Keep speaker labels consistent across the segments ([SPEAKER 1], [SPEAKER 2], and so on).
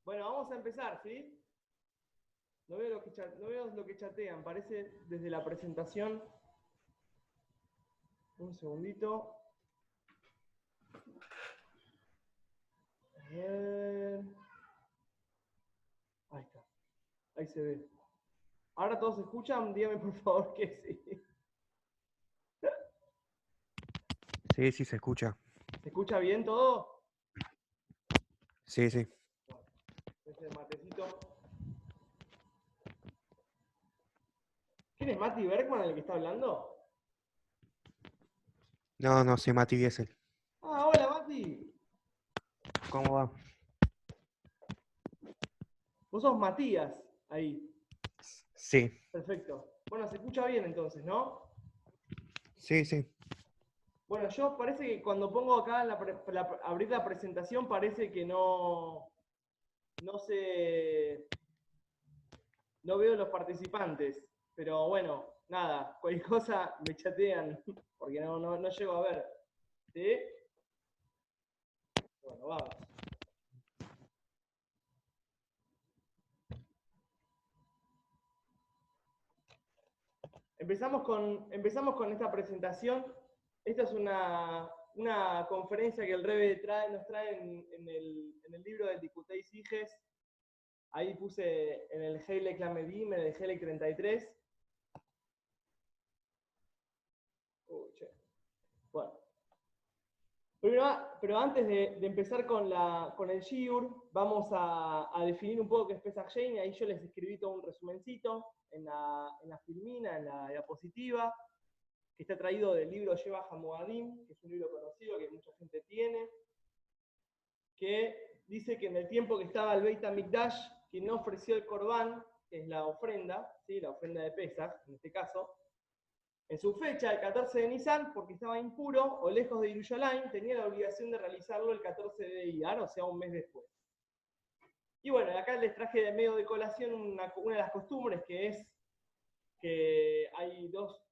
[SPEAKER 1] Bueno, vamos a empezar, ¿sí? No veo lo que chatean, parece desde la presentación. Un segundito. A ver. Ahí está. Ahí se ve. Ahora todos escuchan, dígame por favor que sí.
[SPEAKER 2] Sí, sí, se escucha.
[SPEAKER 1] ¿Se escucha bien todo?
[SPEAKER 2] Sí, sí.
[SPEAKER 1] Bueno, ese matecito. ¿Quién es Mati Bergman el que está hablando?
[SPEAKER 2] No, no, soy Mati Biesel.
[SPEAKER 1] Ah, hola Mati.
[SPEAKER 2] ¿Cómo va?
[SPEAKER 1] Vos sos Matías, ahí.
[SPEAKER 2] Sí,
[SPEAKER 1] Perfecto. Bueno, se escucha bien entonces, ¿no?
[SPEAKER 2] sí, sí.
[SPEAKER 1] Bueno, yo parece que cuando pongo acá abrir la presentación parece que no sé, no veo los participantes. Pero bueno, nada, cualquier cosa me chatean porque no llego a ver. ¿Sí? Bueno, vamos. Empezamos con esta presentación. Esta es una conferencia que el REVE nos trae en el libro del Diputei Siges. Ahí puse en el Heilek Lamedim, en el Heilek 33. Bueno, pero antes de empezar con el Shiur, vamos a definir un poco qué es Pesach Sheni. Ahí yo les escribí todo un resumencito en la filmina, en la diapositiva, que está traído del libro Sheva Hamoadim, que es un libro conocido que mucha gente tiene, que dice que en el tiempo que estaba el Beit HaMikdash, quien no ofreció el Corbán, que es la ofrenda, ¿sí? La ofrenda de Pesach, en este caso, en su fecha, el 14 de Nisan, porque estaba impuro o lejos de Yerushalayim, tenía la obligación de realizarlo el 14 de Iyar, o sea, un mes después. Y bueno, acá les traje de medio de colación una de las costumbres, que es que hay dos,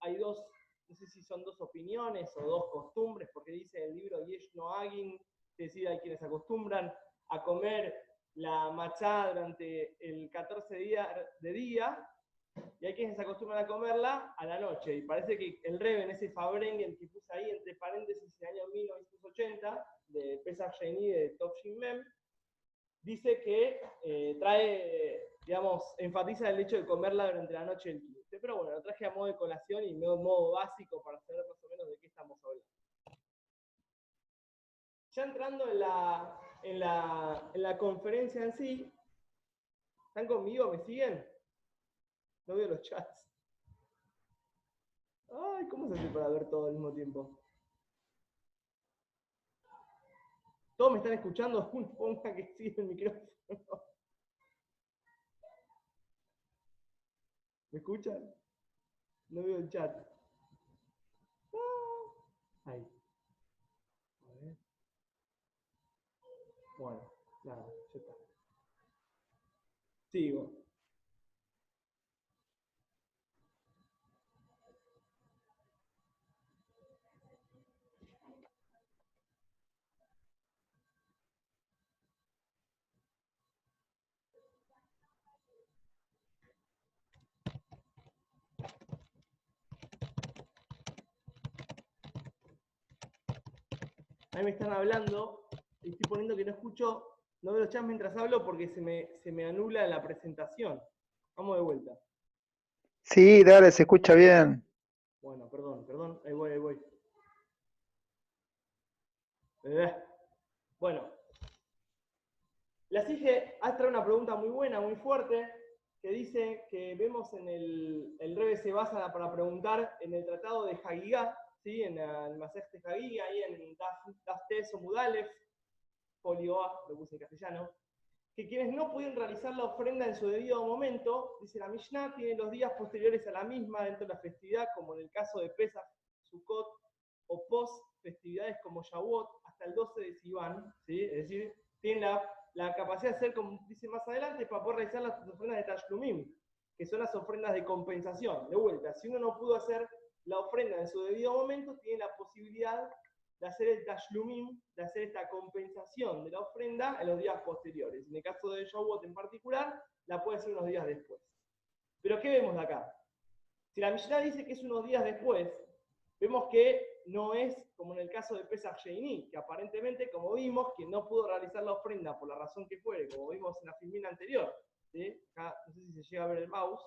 [SPEAKER 1] no sé si son dos opiniones o dos costumbres, porque dice el libro Yesh Noagin, es decir, hay quienes acostumbran a comer la machá durante el 14 de día, y hay quienes se acostumbran a comerla a la noche. Y parece que el Rebe, en ese Fabrengen que puse ahí, entre paréntesis, en el año 1980, de Pesach Sheni de Top Shin Mem, dice que digamos, enfatiza el hecho de comerla durante la noche del 15. Pero bueno, lo traje a modo de colación y modo básico para saber más o menos de qué estamos hablando. Ya entrando en la conferencia en sí, ¿están conmigo? ¿Me siguen? No veo los chats. Ay, ¿cómo se hace para ver todo al mismo tiempo? ¿Todos me están escuchando? Ponga que sigue el micrófono. ¿Me escuchan? No veo el chat. Ahí. A ver. Bueno, nada, ya está. Sigo. Ahí me están hablando, y estoy poniendo que no escucho, no veo los chats mientras hablo porque se me anula la presentación. Vamos de vuelta.
[SPEAKER 3] Sí, dale, se escucha bien.
[SPEAKER 1] Bueno, perdón, ahí voy, ahí voy. Bueno, la CIGE ha traído una pregunta muy buena, muy fuerte, que dice que vemos en el Rebe se basa para preguntar en el tratado de Hagigá, ¿sí? En el Masej de Hagigá, ahí en Daf Tes o Mudalef, folio A, lo puse en castellano, que quienes no pudieron realizar la ofrenda en su debido momento, dice la Mishnah, tienen los días posteriores a la misma dentro de la festividad, como en el caso de Pesach, Sukkot, o post festividades como Shavuot, hasta el 12 de Sivan, ¿sí? Es decir, tienen la capacidad de hacer, como dice más adelante, para poder realizar las ofrendas de Tashlumim, que son las ofrendas de compensación. De vuelta, si uno no pudo hacer la ofrenda en su debido momento, tiene la posibilidad de hacer el tashlumim, de hacer esta compensación de la ofrenda en los días posteriores. En el caso de Shavuot en particular, la puede hacer unos días después. Pero ¿qué vemos de acá? Si la Mishnah dice que es unos días después, vemos que no es como en el caso de Pesach Sheini, que aparentemente, como vimos, quien no pudo realizar la ofrenda por la razón que fuere, como vimos en la filmina anterior, ¿sí? Acá no sé si se llega a ver el mouse,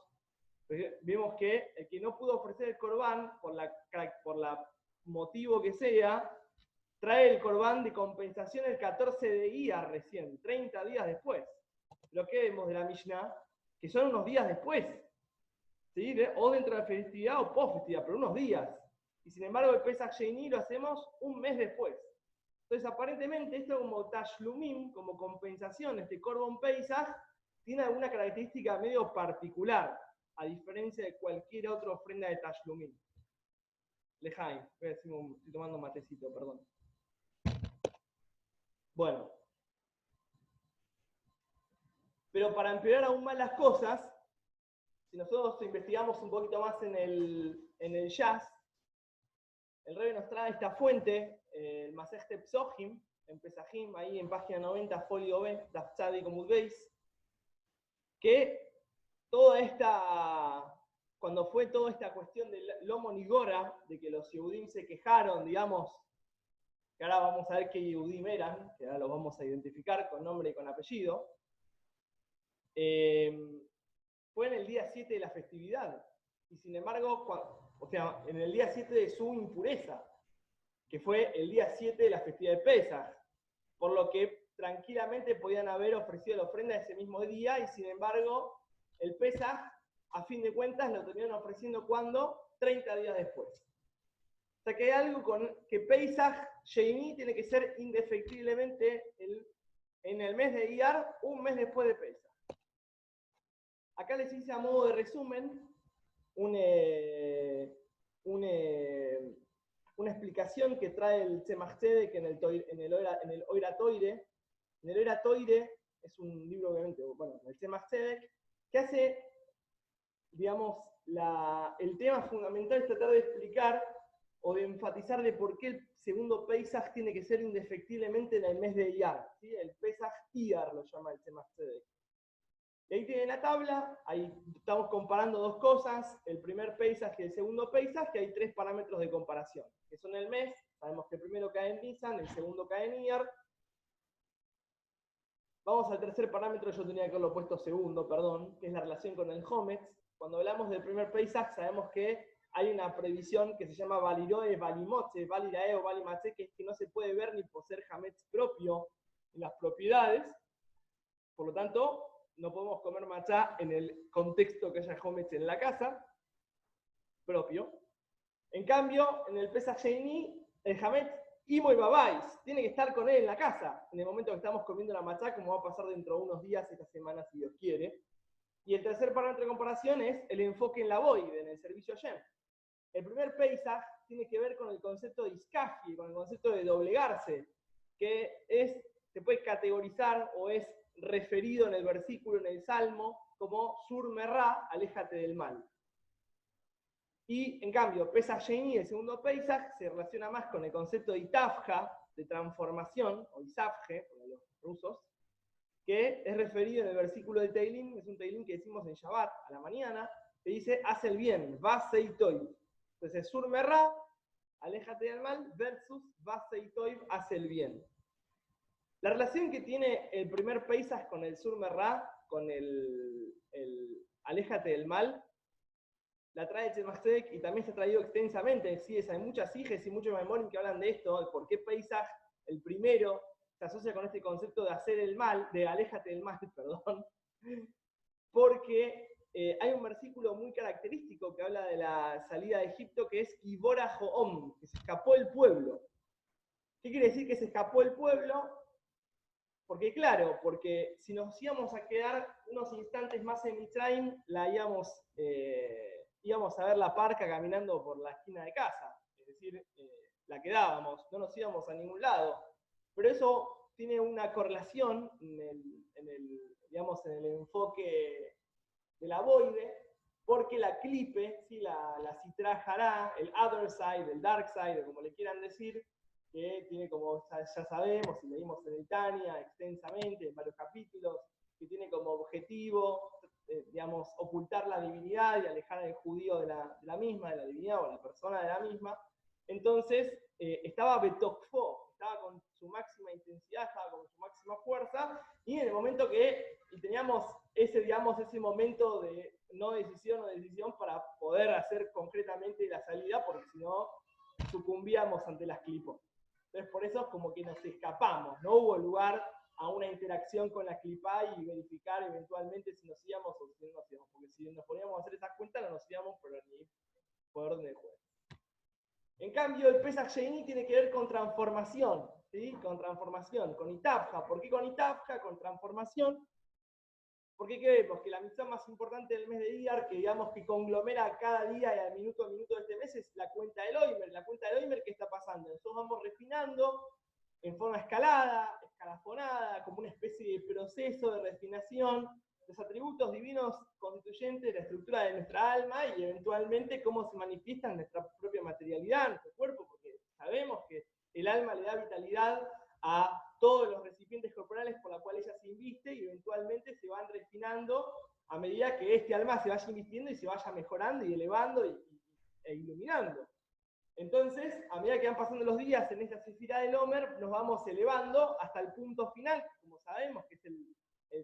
[SPEAKER 1] pero vemos que el que no pudo ofrecer el corbán, por la motivo que sea, trae el corbán de compensación el 14 de Iyar recién, 30 días después. Lo que vemos de la Mishnah, que son unos días después, ¿sí? O dentro de la festividad o post festividad, pero unos días. Y sin embargo el Pesach Sheini lo hacemos un mes después. Entonces aparentemente esto como Tashlumim, como compensación, este Korban Pesach, tiene alguna característica medio particular, a diferencia de cualquier otra ofrenda de Tashlumim. Lejaim, estoy tomando un matecito, perdón. Bueno. Pero para empeorar aún más las cosas, si nosotros investigamos un poquito más en el Jazz, el Rebbe nos trae esta fuente, el Masechta Psochim, en Pesajim, ahí en página 90, folio B, Daf Tzadik Amud Beis, que cuando fue toda esta cuestión del Lomo Nigora, de que los Yehudim se quejaron, digamos, que ahora vamos a ver qué Yehudim eran, que ahora los vamos a identificar con nombre y con apellido, fue en el día 7 de la festividad, y sin embargo, en el día 7 de su impureza, que fue el día 7 de la festividad de Pesaj, por lo que tranquilamente podían haber ofrecido la ofrenda ese mismo día, y sin embargo, el Pesaj, a fin de cuentas, lo terminaron ofreciendo ¿cuándo? 30 días después. O sea que hay algo con que Pesaj Sheini tiene que ser indefectiblemente en el mes de Iyar, un mes después de Pesaj. Acá les hice a modo de resumen una explicación que trae el Tzemach Tzedek en el Oira Toire. En el Oira Toire es un libro, obviamente, bueno, el Tzemach Tzedek, que hace, digamos, el tema fundamental es tratar de explicar o de enfatizar de por qué el segundo Pesaj tiene que ser indefectiblemente en el mes de Iyar, ¿sí? El Pesaj Iyar lo llama el Tzemach Tzedek. Y ahí tienen la tabla, ahí estamos comparando dos cosas, el primer Pesaj y el segundo Pesaj, que hay tres parámetros de comparación, que son el mes, sabemos que el primero cae en Nisan, el segundo cae en Iyar. Vamos al tercer parámetro, yo tenía que haberlo puesto segundo, perdón, que es la relación con el Hometz. Cuando hablamos del primer Pesaj, sabemos que hay una previsión que se llama Valiroe, Valimotze, Valirae o Valimatze, que es que no se puede ver ni poseer Hametz propio en las propiedades, por lo tanto, no podemos comer machá en el contexto que haya Hometz en la casa, propio. En cambio, en el Pesach Sheini, el Hametz Imo y Babais tiene que estar con él en la casa, en el momento que estamos comiendo la machá, como va a pasar dentro de unos días, esta semana, si Dios quiere. Y el tercer parámetro de comparación es el enfoque en la boide, en el servicio Shem. El primer Pesach tiene que ver con el concepto de iskafi, con el concepto de doblegarse, que se puede categorizar o es referido en el versículo, en el Salmo, como Sur Merrá, aléjate del mal. Y en cambio, Pesach Sheini, el segundo Pesach, se relaciona más con el concepto de Itafja, de transformación, o Isafje, para los rusos, que es referido en el versículo de Teilim, es un Teilim que decimos en Shabbat a la mañana, que dice, haz el bien, Vaseitoiv. Entonces, Sur Merrá, aléjate del mal, versus Vaseitoiv, haz el bien. La relación que tiene el primer Pesaj con el Sur Merrá, con el aléjate del mal, la trae el Tzemach Tzedek y también se ha traído extensamente. Sí, hay muchas hijes y muchos memorim que hablan de esto, de por qué Pesaj, el primero, se asocia con este concepto de hacer el mal, de aléjate del mal, perdón, porque hay un versículo muy característico que habla de la salida de Egipto, que es Ibora Joom, que se escapó el pueblo. ¿Qué quiere decir que se escapó el pueblo? Porque claro, porque si nos íbamos a quedar unos instantes más en Mitzrayim, íbamos a ver la parca caminando por la esquina de casa. Es decir, la quedábamos, no nos íbamos a ningún lado. Pero eso tiene una correlación en el enfoque de la boide, porque la clipe, ¿sí? la citra hará, el other side, el dark side, o como le quieran decir, que tiene como, ya sabemos, y leímos en el Tania extensamente, en varios capítulos, que tiene como objetivo, digamos, ocultar la divinidad y alejar al judío de la misma, de la divinidad o la persona de la misma. Entonces, estaba betokfo, estaba con su máxima intensidad, estaba con su máxima fuerza, y en el momento que teníamos ese, digamos, ese momento de no decisión para poder hacer concretamente la salida, porque si no, sucumbíamos ante las clipos. Entonces, por eso es como que nos escapamos, no hubo lugar a una interacción con la clipá y verificar eventualmente si nos íbamos o si no nos íbamos, porque si nos poníamos a hacer esas cuentas no nos íbamos, pero ni por orden de juego. En cambio, el Pesach Sheini tiene que ver con transformación, ¿sí? Con transformación, con Itavja. ¿Por qué con Itavja? Con transformación. Porque ¿qué vemos? Que la mitzvah más importante del mes de Iyar, que digamos que conglomera cada día y al minuto a minuto de este mes, es la cuenta del Oimer. La cuenta del Oimer, ¿qué está pasando? Nosotros vamos refinando en forma escalada, escalafonada, como una especie de proceso de refinación, los atributos divinos constituyentes de la estructura de nuestra alma y eventualmente cómo se manifiesta en nuestra propia materialidad, en nuestro cuerpo, porque sabemos que el alma le da vitalidad a todos los recipientes corporales por los cuales ella se inviste y eventualmente se van refinando a medida que este alma se vaya invistiendo y se vaya mejorando y elevando e iluminando. Entonces, a medida que van pasando los días en esta sefirá del Omer, nos vamos elevando hasta el punto final, como sabemos, que es el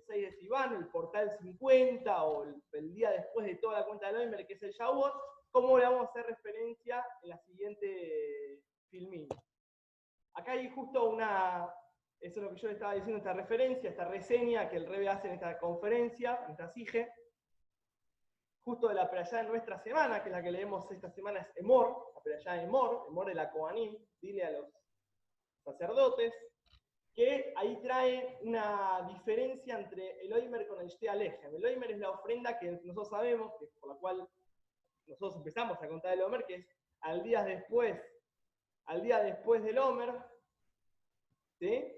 [SPEAKER 1] 6 de Sivan, el portal 50, o el día después de toda la cuenta del Omer, que es el Shavuot, como le vamos a hacer referencia en la siguiente filmín. Acá hay justo eso es lo que yo le estaba diciendo, esta referencia, esta reseña que el Rebbe hace en esta conferencia, en esta sige, justo de la perashá de nuestra semana, que es la que leemos esta semana, es Emor, la perashá de Emor de la Kohanim, dile a los sacerdotes, que ahí trae una diferencia entre el Oimer con el Shte Alejem. El Oimer es la ofrenda que nosotros sabemos, que por la cual nosotros empezamos a contar el Omer, que es al día después del Omer, ¿sí?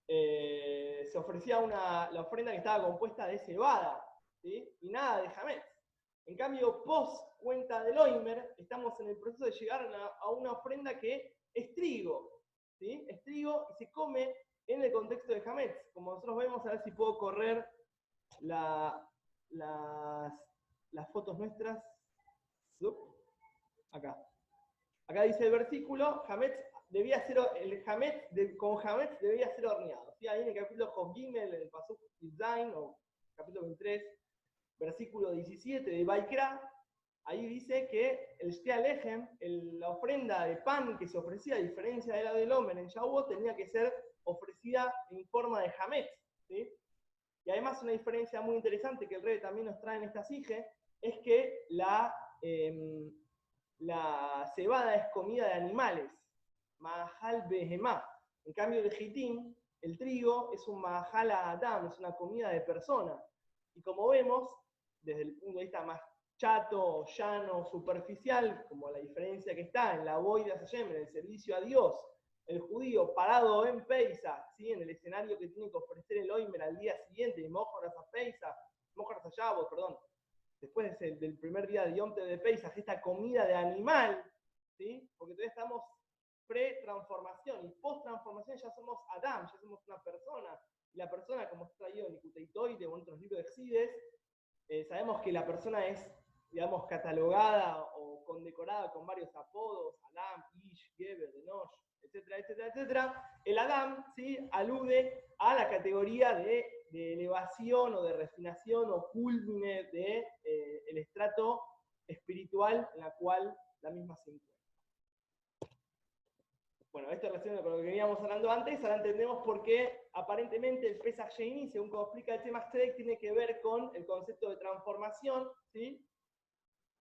[SPEAKER 1] Se ofrecía la ofrenda que estaba compuesta de cebada, ¿sí? Y nada de Hametz. En cambio, post cuenta del Oimer, estamos en el proceso de llegar a una ofrenda que es trigo, ¿sí? Es trigo y se come en el contexto de Hametz. Como nosotros vemos, a ver si puedo correr las fotos nuestras. Acá. Acá dice el versículo, Hametz debía ser, con Hametz debía ser horneado. ¿Sí? Ahí en el capítulo Josgimel, en el Pasuk Zain, o capítulo 23, versículo 17 de Baikra, ahí dice que el Shte Alejem, la ofrenda de pan que se ofrecía, a diferencia de la del Omer en Shavuot, tenía que ser ofrecida en forma de Hametz, ¿sí? Y además una diferencia muy interesante que el Rebbe también nos trae en esta sige, es que la cebada es comida de animales, Mahal Behemá. En cambio el Gitín, el trigo, es un Mahal Adam, es una comida de persona. Y como vemos, desde el punto de vista más chato, llano, superficial, como la diferencia que está en la Boida Hashem, en el servicio a Dios, el judío parado en Pesach, ¿sí? En el escenario que tiene que ofrecer el Oimer al día siguiente, Mojoras a Pesach, Mojoras a Shavuot, perdón, después del primer día de Yom Tov de Pesach, esta comida de animal, ¿sí? Porque todavía estamos pre-transformación y post-transformación ya somos Adam, ya somos una persona. Y la persona, como está traído en Ikuteitoide o en otros libros de Excides, sabemos que la persona es, digamos, catalogada o condecorada con varios apodos, Adam, Ish, Geber, Enosh, etcétera, etcétera, etcétera. El Adam, ¿sí? Alude a la categoría de elevación o de refinación o culmine de el estrato espiritual en la cual la misma se encuentra. Bueno, esto relaciona con lo que veníamos hablando antes, ahora entendemos por qué aparentemente el Pesach Sheini, según como explica el Tzemach Tzedek, tiene que ver con el concepto de transformación, ¿sí?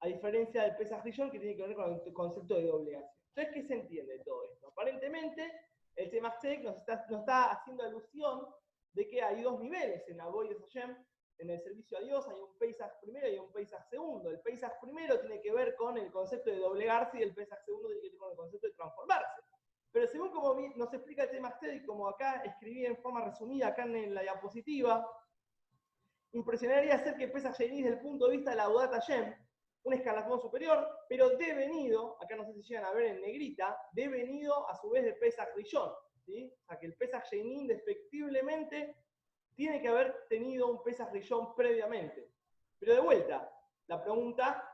[SPEAKER 1] A diferencia del Pesach Rishon, que tiene que ver con el concepto de obligación. Entonces, ¿qué se entiende de todo esto? Aparentemente, el Tzemach Tzedek nos está haciendo alusión de que hay dos niveles en la Avodas Hashem, en el servicio a Dios, hay un Pesach primero y un Pesach segundo. El Pesach primero tiene que ver con el concepto de doblegarse y el Pesach segundo tiene que ver con el concepto de transformarse. Pero según como nos explica el Tzemach Tzedek, como acá escribí en forma resumida, acá en la diapositiva, impresionaría ser que Pesach Sheini desde el punto de vista de la Avodat Hashem, un escalafón superior, pero devenido, acá no sé si llegan a ver en negrita, devenido a su vez de Pesach Rishon, ¿sí? O sea que el Pesach Sheni indefectiblemente tiene que haber tenido un Pesach Rishon previamente. Pero de vuelta, la pregunta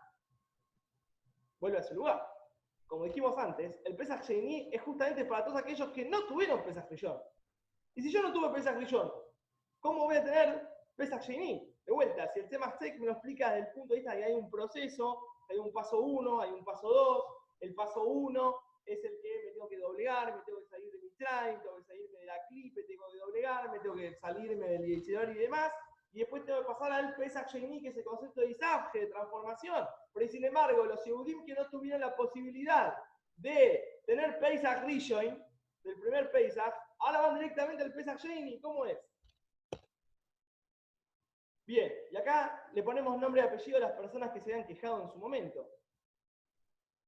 [SPEAKER 1] vuelve a su lugar. Como dijimos antes, el Pesach Sheni es justamente para todos aquellos que no tuvieron Pesach Rishon. Y si yo no tuve Pesach Rishon, ¿cómo voy a tener Pesach Sheni? De vuelta, si el Tzemach Tzedek me lo explica desde el punto de vista de que hay un proceso, hay un paso 1, hay un paso 2, el paso 1 es el que me tengo que doblegar, me tengo que salir de Mitzrayim, tengo que salirme de la clipe, tengo que doblegar, me tengo que salirme del Yetzirah y demás, y después tengo que pasar al Pesach Sheni, que es el concepto de Isabje, de transformación. Pero sin embargo, los Yehudim que no tuvieron la posibilidad de tener Pesach Rishon, del primer Pesach, ahora van directamente al Pesach Sheni. ¿Cómo es? Bien, y acá le ponemos nombre y apellido a las personas que se habían quejado en su momento.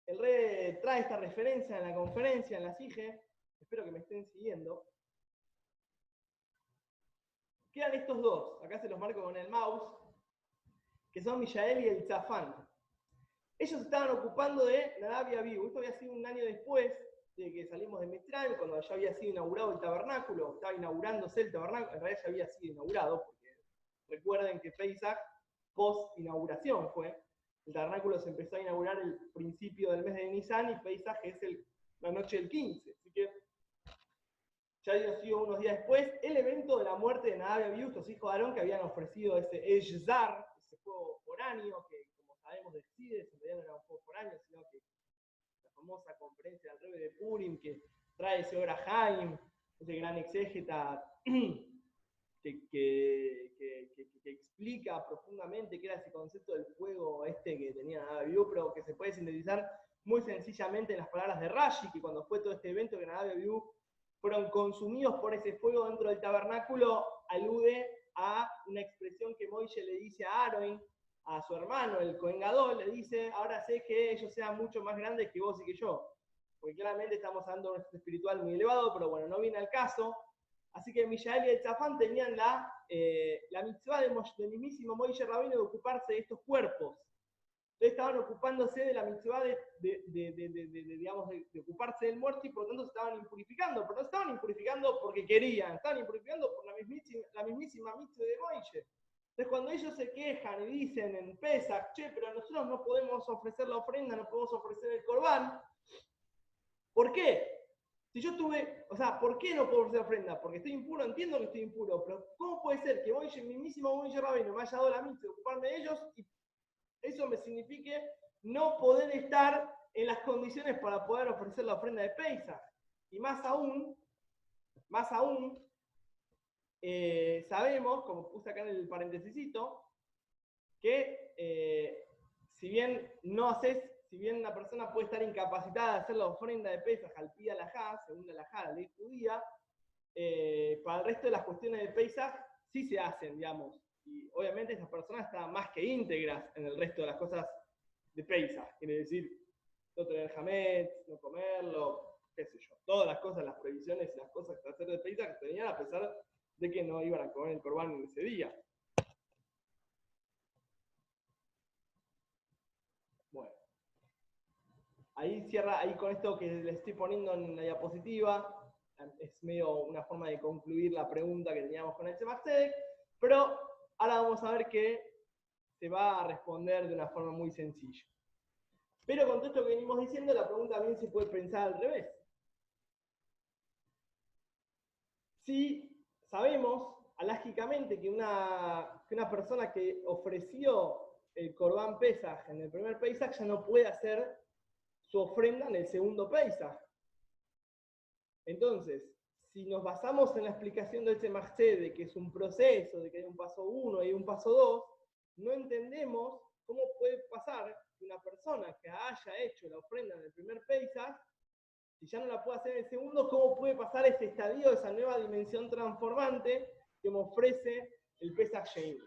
[SPEAKER 1] El rey trae esta referencia en la conferencia, en la SIGE, espero que me estén siguiendo. Quedan estos dos, acá se los marco con el mouse, que son Mishael y el Tzafán. Ellos estaban ocupando de Nadab y Abihu. Esto había sido un año después de que salimos de Mitzrayim, cuando ya había sido inaugurado el tabernáculo, estaba inaugurándose el tabernáculo, en realidad ya había sido inaugurado, porque recuerden que Pesach post-inauguración fue. El tabernáculo se empezó a inaugurar el principio del mes de Nisan y Pesach es la noche del 15. Así que ya había sido unos días después el evento de la muerte de Nadab y Abihu, estos hijos de Aarón que habían ofrecido ese Eshzar, ese fuego foráneo, que como sabemos de Sides, en realidad no era un fuego foráneo, sino que la famosa conferencia del Rebbe de Purim que trae ese Ora Haim, ese gran exégeta que explica profundamente qué era ese concepto del fuego que tenía Nadab y Abihu, pero que se puede sintetizar muy sencillamente en las palabras de Rashi, que cuando fue todo este evento que Nadab y Abihu fueron consumidos por ese fuego dentro del tabernáculo, alude a una expresión que Moishe le dice a Aaron, a su hermano, el Cohen Gadol, le dice, ahora sé que ellos sean mucho más grandes que vos y que yo. Porque claramente estamos hablando de un estado espiritual muy elevado, pero bueno, no viene al caso. Así que Mishael y el Tzafán tenían la mitzvah del mismísimo Moishe Rabbeinu de ocuparse de estos cuerpos. Entonces estaban ocupándose de la mitzvah de ocuparse del muerto y por lo tanto se estaban impurificando. Pero no estaban impurificando porque querían, estaban impurificando por la mismísima mitzvah de Moishe. Entonces cuando ellos se quejan y dicen en Pesach, che, pero nosotros no podemos ofrecer la ofrenda, no podemos ofrecer el corbán, ¿por qué? Si yo tuve, o sea, ¿por qué no puedo ofrecer ofrenda? Porque estoy impuro, entiendo que estoy impuro, pero ¿cómo puede ser que el mismísimo Moishe Rabbeinu me haya dado la mitzvah de ocuparme de ellos y eso me signifique no poder estar en las condiciones para poder ofrecer la ofrenda de Pesach? Y más aún, sabemos, como puse acá en el paréntesisito, que si bien una persona puede estar incapacitada de hacer la ofrenda de Pesach al pi alajá, según la alajá, la ley judía, para el resto de las cuestiones de Pesach sí se hacen, digamos. Y obviamente esas personas están más que íntegras en el resto de las cosas de Pesach. Quiere decir, no tener hametz, no comerlo, qué sé yo. Todas las cosas, las prohibiciones y las cosas que hacer de Pesach que tenían a pesar de que no iban a comer el corbán en ese día. Bueno. Ahí cierra, ahí con esto que les estoy poniendo en la diapositiva, es medio una forma de concluir la pregunta que teníamos con el Tzemach Tzedek, pero ahora vamos a ver que se va a responder de una forma muy sencilla. Pero con todo esto que venimos diciendo, la pregunta también se puede pensar al revés. Si sabemos, alágicamente, que una persona que ofreció el Corbán Pesach en el primer Pesach ya no puede hacer su ofrenda en el segundo Pesach. Entonces, si nos basamos en la explicación del Tzemach Tzedek, que es un proceso, de que hay un paso 1 y un paso 2, no entendemos cómo puede pasar que una persona que haya hecho la ofrenda en el primer Pesach, si ya no la puede hacer en el segundo, cómo puede pasar ese estadio, esa nueva dimensión transformante que me ofrece el Pesach Sheni.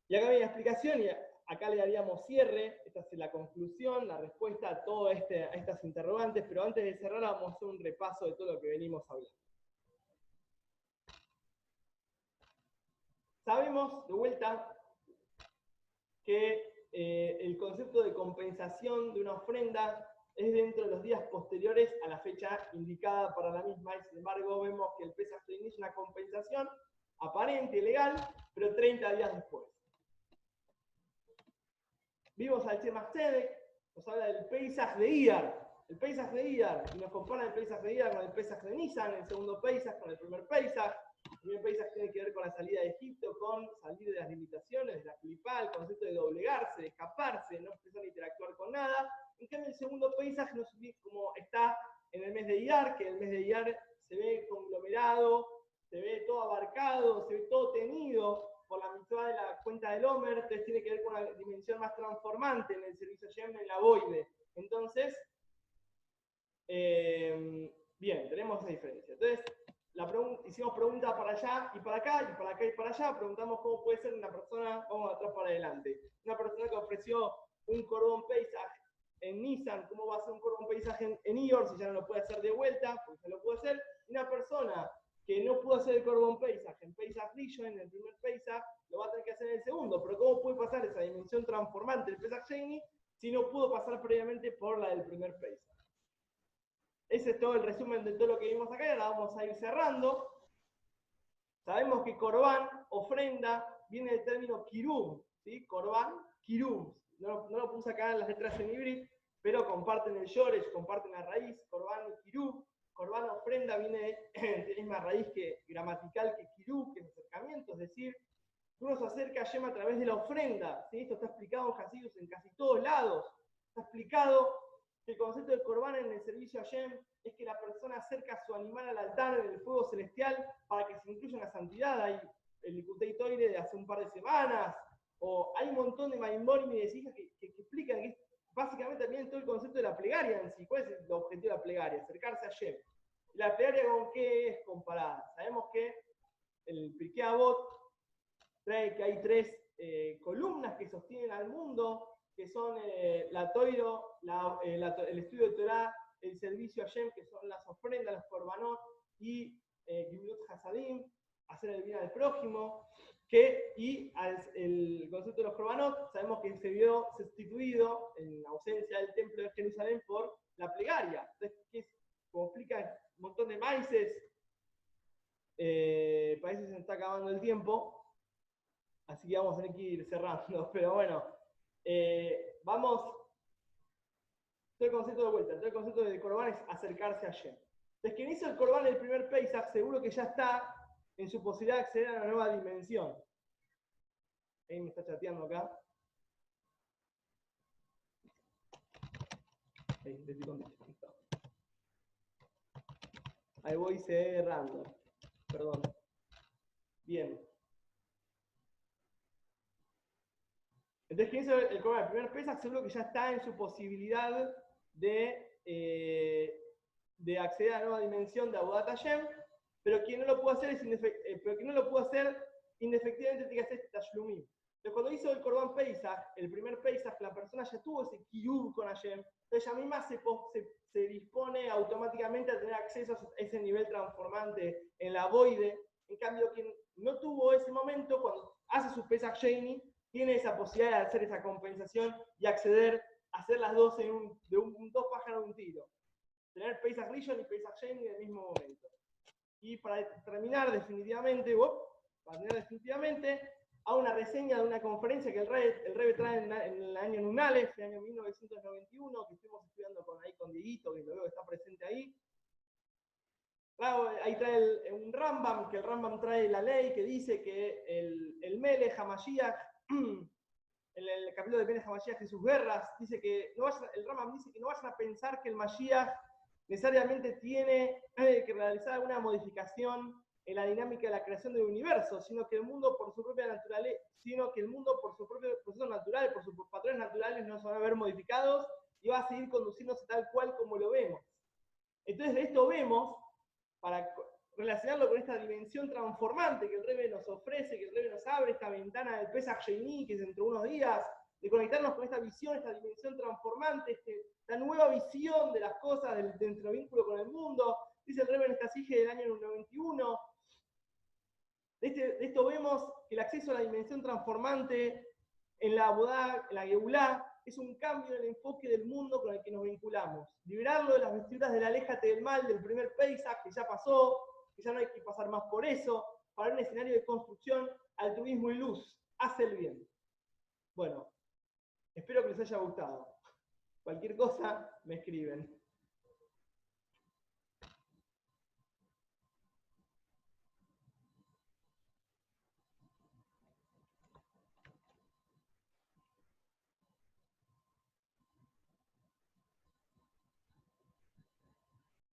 [SPEAKER 1] Y acá viene la explicación, y acá le daríamos cierre, esta es la conclusión, la respuesta a todas estas interrogantes, pero antes de cerrar vamos a hacer un repaso de todo lo que venimos hablando. Sabemos, de vuelta, que el concepto de compensación de una ofrenda es dentro de los días posteriores a la fecha indicada para la misma, y sin embargo vemos que el Pesach Sheni es una compensación aparente, legal, pero 30 días después. Vimos al Tzemach Tzedek, nos habla del Pesach de Iyar. El Pesach de Iyar, y nos compara el Pesach de Iyar con el Pesach de Nisan, el segundo Pesach con el primer Pesach. El primer Pesach tiene que ver con la salida de Egipto, con salir de las limitaciones, de la clipá, el concepto de doblegarse, de escaparse, de no empezar a interactuar con nada. En cambio, el segundo Pesach no sé cómo está en el mes de Iyar, que el mes de Iyar se ve conglomerado, se ve todo abarcado, se ve todo tenido por la mitzvah de la cuenta del Omer, entonces tiene que ver con una dimensión más transformante en el servicio Shem, en la Boide. Entonces, bien, tenemos esa diferencia. Entonces, hicimos preguntas para allá y para acá, y para acá y para allá, preguntamos cómo puede ser una persona, vamos de atrás para adelante, una persona que ofreció un Korban Pesach en Nisan, cómo va a ser un Korban Pesach en Iyar, si ya no lo puede hacer de vuelta, porque ya lo puede hacer, y una persona que no pudo hacer el Korban Pesach en Pesach Rishon, en el primer Pesach, lo va a tener que hacer en el segundo, pero ¿cómo puede pasar esa dimensión transformante del Pesach Sheni si no pudo pasar previamente por la del primer Pesach? Ese es todo el resumen de todo lo que vimos acá, y ahora vamos a ir cerrando. Sabemos que Korban, ofrenda, viene del término Kirum, ¿sí? Korban, Kirum. No lo puse acá en las letras en híbrido, pero comparten el Yoresh, comparten la raíz, Korban y Kirum. Korban, ofrenda, viene de la misma raíz gramatical que Kirum, que es acercamiento, es decir, uno se acerca a Hashem a través de la ofrenda, ¿sí? Esto está explicado en Hasidus en casi todos lados. Está explicado que el concepto del Korban en el servicio a Hashem es que la persona acerca a su animal al altar en el fuego celestial para que se incluya en la santidad. Hay el Likutei Toire de hace un par de semanas, o hay un montón de Maimorim y de Sijas que explican que básicamente también todo el concepto de la plegaria en sí. ¿Cuál es el objetivo de la plegaria? Acercarse a Hashem. ¿Y la plegaria con qué es comparada? Sabemos que el Pirkei Avot trae que hay 3 columnas que sostienen al mundo, que son la Toiro, el estudio de Torah, el servicio a Hashem, que son las ofrendas, los korbanot, y Gimilut Hasadim, hacer el bien al prójimo, y el concepto de los korbanot, sabemos que se vio sustituido en ausencia del templo de Jerusalén por la plegaria. Entonces, como explica un montón de maíces, parece que se está acabando el tiempo, así que vamos a tener que ir cerrando, pero bueno, vamos, todo el concepto de vuelta, todo el concepto de Korban es acercarse a Hashem. Entonces, quien hizo el Korban el primer Pesach, seguro que ya está en su posibilidad de acceder a una nueva dimensión. Ahí me está chateando acá. Ahí, le estoy contestando. Ahí voy cerrando. Perdón. Bien. Entonces, quien hizo el Korban el primer Pesach, seguro que ya está en su posibilidad de acceder a la nueva dimensión de Avodat Hashem, pero quien no lo pudo hacer indefectivamente tiene que hacer Tashlumim. Entonces, cuando hizo el Korban Pesach, el primer Pesach, la persona ya tuvo ese Kiyub con Hashem, entonces ella misma se dispone automáticamente a tener acceso a ese nivel transformante en la Boide. En cambio, quien no tuvo ese momento, cuando hace su Pesach Sheni, tiene esa posibilidad de hacer esa compensación y acceder a hacer las dos de dos pájaros de un tiro. Tener Pesach Rishon y Pesach Sheni en el mismo momento. Y para terminar definitivamente, hago una reseña de una conferencia que el Rebbe trae en el año Nunalef, en el año 1991, que estuvimos estudiando con Dieguito, que luego está presente ahí. Claro, ahí trae un Rambam, que el Rambam trae la ley que dice que el Melech HaMashiach, en el capítulo de Melech HaMashiach de sus guerras, dice que el Rambam dice que no vayan a pensar que el Mashiach necesariamente tiene que realizar alguna modificación en la dinámica de la creación del universo, sino que el mundo por su propia naturaleza, por su propio proceso natural, por sus patrones naturales no se van a ver modificados y va a seguir conduciéndose tal cual como lo vemos. Entonces de esto vemos, para relacionarlo con esta dimensión transformante que el Rebbe nos ofrece, que el Rebbe nos abre esta ventana del Pesach Sheni, que es dentro de unos días, de conectarnos con esta visión, esta dimensión transformante, esta nueva visión de las cosas, de nuestro vínculo con el mundo. Dice el Rebbe en esta sige del año 91. De esto vemos que el acceso a la dimensión transformante en la Abodá, en la Geulá, es un cambio en el enfoque del mundo con el que nos vinculamos. Liberarlo de las vestiduras del aléjate del mal, del primer Pesaj, que ya pasó, que ya no hay que pasar más por eso, para un escenario de construcción, altruismo y luz. Hace el bien. Bueno, espero que les haya gustado. Cualquier cosa, me escriben.